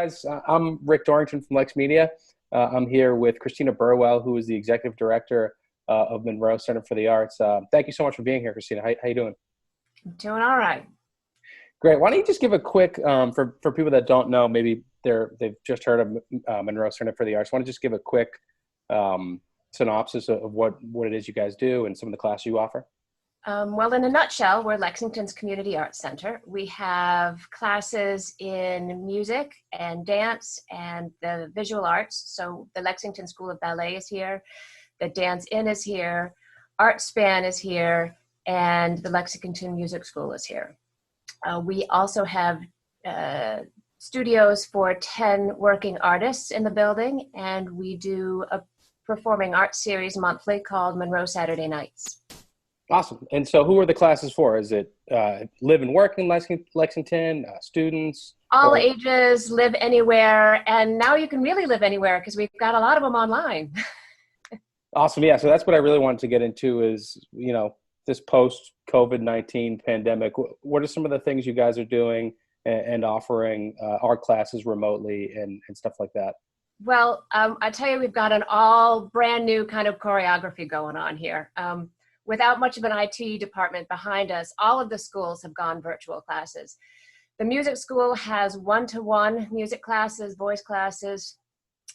guys. I'm Rick Dorrington from LexMedia. I'm here with Cristina Burwell, who is the Executive Director of Munroe Center for the Arts. Thank you so much for being here, Cristina. How you doing? I'm doing all right. Great. Why don't you just give a quick, for people that don't know, maybe they've just heard of Munroe Center for the Arts. Why don't you just give a quick synopsis of what it is you guys do and some of the classes you offer? Well, in a nutshell, we're Lexington's Community Arts Center. We have classes in music and dance and the visual arts. So the Lexington School of Ballet is here, the Dance Inn is here, Art Span is here, and the Lexington Music School is here. We also have studios for 10 working artists in the building, and we do a performing arts series monthly called Munroe Saturday Nights. Awesome. And so who are the classes for? Is it live and work in Lexington, students? All ages, live anywhere. And now you can really live anywhere because we've got a lot of them online. Awesome. Yeah. So that's what I really wanted to get into is, this post-COVID-19 pandemic. What are some of the things you guys are doing and offering art classes remotely and stuff like that? Well, I tell you, we've got an all brand new kind of choreography going on here. Without much of an IT department behind us, all of the schools have gone virtual classes. The music school has one-to-one music classes, voice classes.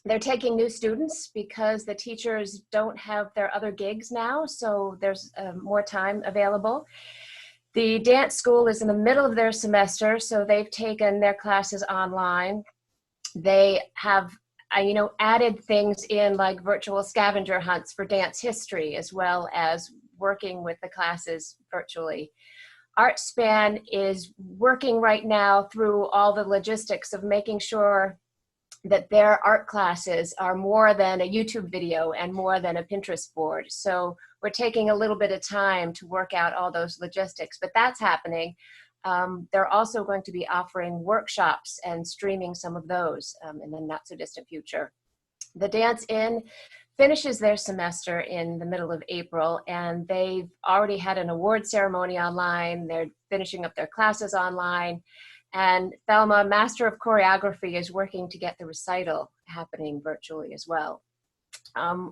They're taking new students because the teachers don't have their other gigs now, so there's more time available. The dance school is in the middle of their semester, so they've taken their classes online. They have added things in like virtual scavenger hunts for dance history, as well as working with the classes virtually. Art Span is working right now through all the logistics of making sure that their art classes are more than a YouTube video and more than a Pinterest board. So we're taking a little bit of time to work out all those logistics, but that's happening. They're also going to be offering workshops and streaming some of those in the not so distant future. The Dance Inn finishes their semester in the middle of April, and they've already had an award ceremony online. They're finishing up their classes online. And Thelma, Master of Choreography, is working to get the recital happening virtually as well.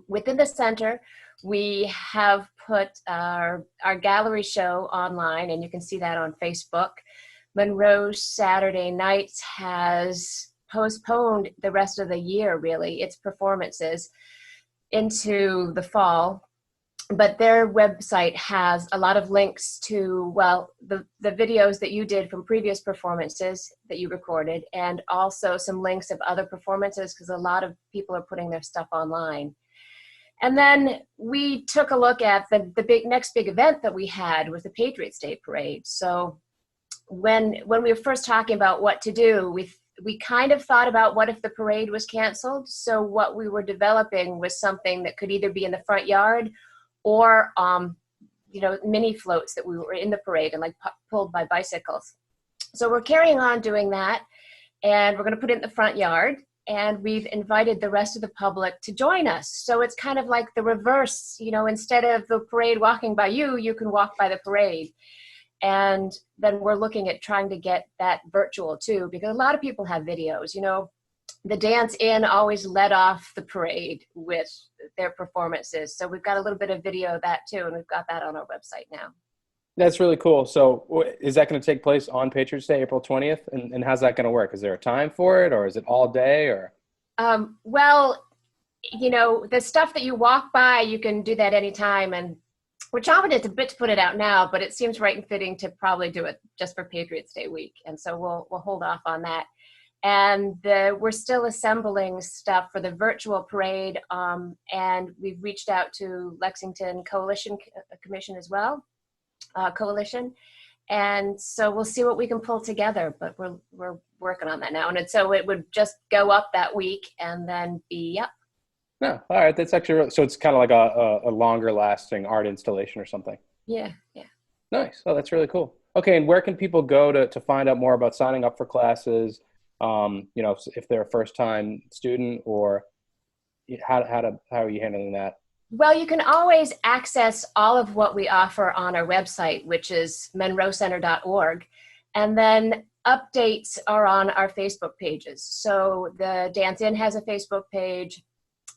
Within the center, we have put our gallery show online, and you can see that on Facebook. Munroe Saturday Nights has postponed the rest of the year, really, its performances into the fall, but their website has a lot of links to, well, the videos that you did from previous performances that you recorded, and also some links of other performances because a lot of people are putting their stuff online. And then we took a look at the next big event that we had was the Patriots Day Parade. So when we were first talking about what to do, we kind of thought about what if the parade was canceled. So what we were developing was something that could either be in the front yard or, mini floats that we were in the parade and like pulled by bicycles. So we're carrying on doing that, and we're going to put it in the front yard, and we've invited the rest of the public to join us. So it's kind of like the reverse, instead of the parade walking by you, you can walk by the parade. And then we're looking at trying to get that virtual too, because a lot of people have videos. The Dance Inn always led off the parade with their performances. So we've got a little bit of video of that too, and we've got that on our website now. That's really cool. So is that going to take place on Patriots Day, April 20th? And how's that going to work? Is there a time for it, or is it all day? Or well, the stuff that you walk by, you can do that anytime, and we're chopping it a bit to put it out now, but it seems right and fitting to probably do it just for Patriots Day week. And so we'll hold off on that. And we're still assembling stuff for the virtual parade. And we've reached out to Lexington Coalition Commission as well, Coalition. And so we'll see what we can pull together, but we're working on that now. And so it would just go up that week and then be up. No, all right. That's actually so it's kind of like a longer lasting art installation or something. Yeah. Nice. Oh, that's really cool. Okay, and where can people go to find out more about signing up for classes? If they're a first time student, or how are you handling that? Well, you can always access all of what we offer on our website, which is munroecenter.org. And then updates are on our Facebook pages. So the Dance In has a Facebook page,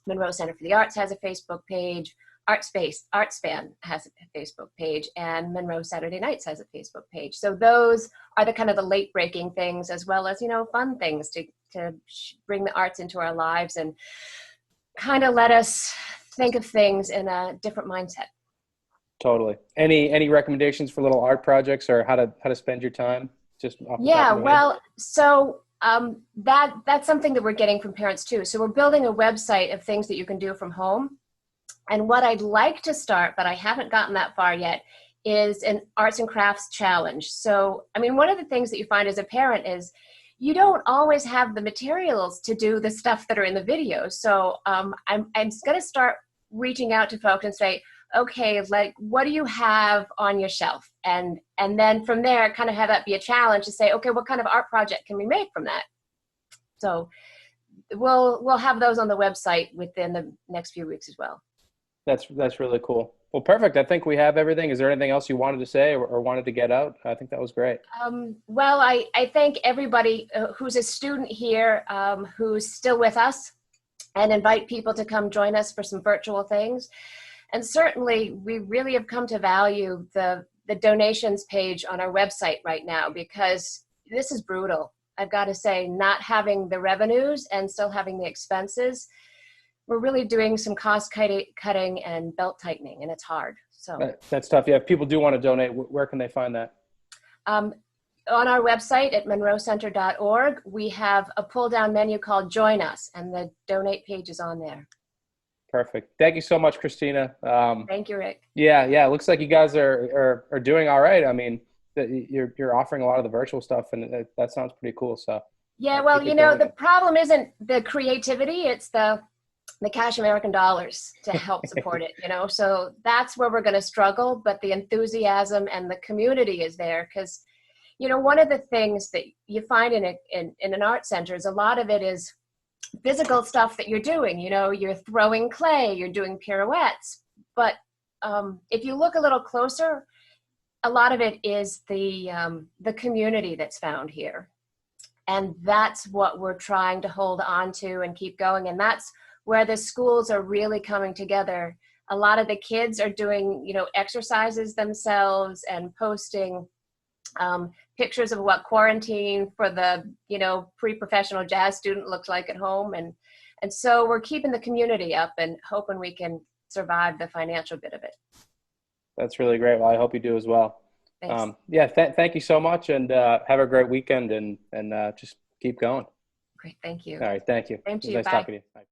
Munroe Center for the Arts has a Facebook page, Artspan has a Facebook page, and Munroe Saturday Nights has a Facebook page. So those are the kind of the late breaking things, as well as, fun things to bring the arts into our lives and kind of let us think of things in a different mindset. Totally. Any recommendations for little art projects or how to spend your time? Just off the top Yeah, of the head? well, so that's something that we're getting from parents too. So we're building a website of things that you can do from home. And what I'd like to start, but I haven't gotten that far yet, is an arts and crafts challenge. So, one of the things that you find as a parent is you don't always have the materials to do the stuff that are in the videos. So I'm going to start reaching out to folks and say, okay, like, what do you have on your shelf? And then from there, kind of have that be a challenge to say, okay, what kind of art project can we make from that? So we'll have those on the website within the next few weeks as well. That's really cool. Well, perfect. I think we have everything. Is there anything else you wanted to say or wanted to get out? I think that was great. Well, I thank everybody who's a student here, who's still with us, and invite people to come join us for some virtual things. And certainly, we really have come to value the donations page on our website right now, because this is brutal. I've got to say, not having the revenues and still having the expenses, we're really doing some cost cutting and belt tightening, and it's hard. So that's tough. Yeah, if people do want to donate, where can they find that? On our website at munroecenter.org, we have a pull-down menu called Join Us, and the donate page is on there. Perfect. Thank you so much, Cristina. Thank you, Rick. Yeah. It looks like you guys are doing all right. You're offering a lot of the virtual stuff, and that sounds pretty cool. So yeah, well, the problem isn't the creativity; it's the cash American dollars to help support it. So that's where we're going to struggle. But the enthusiasm and the community is there, because one of the things that you find in an art center is a lot of it is physical stuff that you're doing. You're throwing clay, you're doing pirouettes, but if you look a little closer, a lot of it is the community that's found here, and that's what we're trying to hold on to and keep going. And that's where the schools are really coming together. A lot of the kids are doing exercises themselves and posting pictures of what quarantine for the pre-professional jazz student looks like at home, and so we're keeping the community up and hoping we can survive the financial bit of it. That's really great. Well, I hope you do as well. Thanks. Thank you so much, and have a great weekend, and just keep going. Great, thank you. All right, thank you. Same to you. Nice Bye. talking to you. Bye.